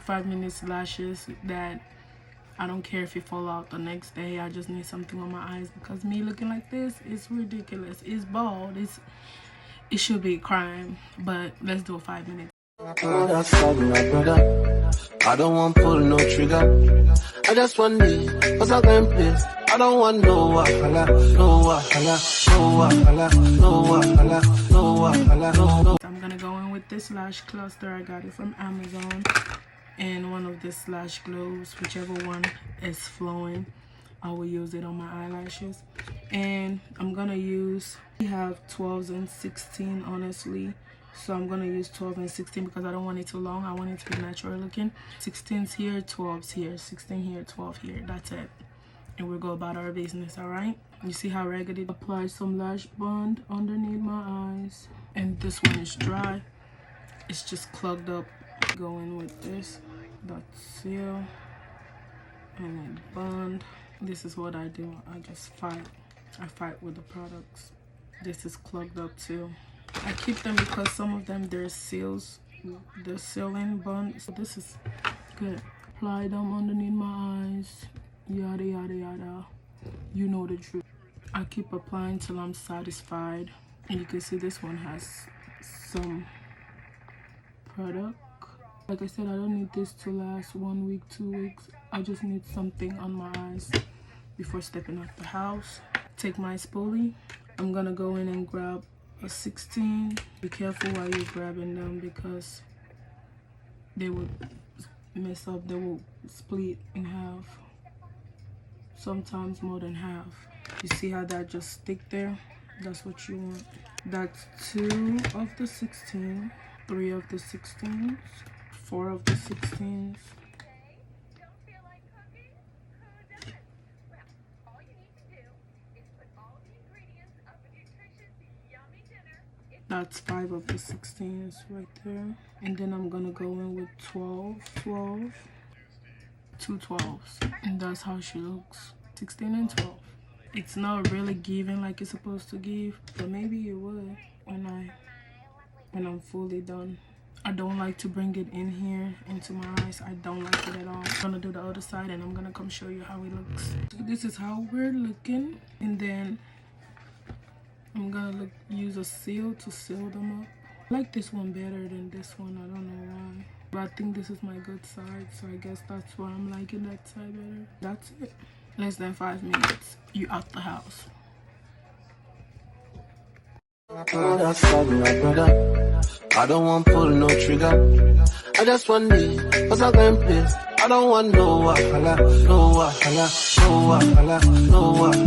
5 minutes lashes that I don't care if it fall out the next day. I just need something on my eyes because me looking like this is ridiculous. It's bald. It should be a crime. But let's do a 5 minutes. That's my brother. I don't want pull no trigger. I just want me, cause I can play. I don't want no wahala, no wahala, no wahala, no wahala, no wahala, no. I'm gonna go in with this lash cluster. I got it from Amazon. And one of this lash glows, whichever one is flowing, I will use it on my eyelashes. And I'm gonna use, we have 12s and 16 honestly, so I'm gonna use 12 and 16 because I don't want it too long. I want it to be natural looking. 16s here, 12s here, 16 here, 12 here. That's it, and we'll go about our business. All right, you see how raggedy. Apply some lash bond underneath my eyes, and this one is dry, it's just clogged up. Go in with this, dot seal, and then bond. This is what I do. I just fight. I fight with the products. This is clogged up too. I keep them because some of them there's seals, the sealing bond. So this is good. Apply them underneath my eyes. Yada yada yada. You know the truth. I keep applying till I'm satisfied. And you can see this one has some product. Like I said, I don't need this to last 1 week, 2 weeks. I just need something on my eyes before stepping out the house. Take my spoolie. I'm gonna go in and grab a 16. Be careful while you're grabbing them because they will mess up. They will split in half. Sometimes more than half. You see how that just stick there? That's what you want. That's 2 of the 16, 3 of the 16s, 4 of the 16s. That's 5 of the 16s right there. And then I'm gonna go in with 12, 12, 2 12s. And that's how she looks. 16 and 12. It's not really giving like it's supposed to give, but maybe it will when I'm fully done. I don't like to bring it in here into my eyes. I don't like it at all. I'm gonna do the other side and I'm gonna come show you how it looks. So this is how we're looking, and then I'm gonna use a seal to seal them up. I like this one better than this one. I don't know why, but I think this is my good side, so I guess that's why I'm liking that side better. That's it. Less than 5 minutes, you out the house. That's my brother. I don't want pull no trigger. I just want me, cause I can play. I don't want no wahala, no wahala, no wahala, no wahala.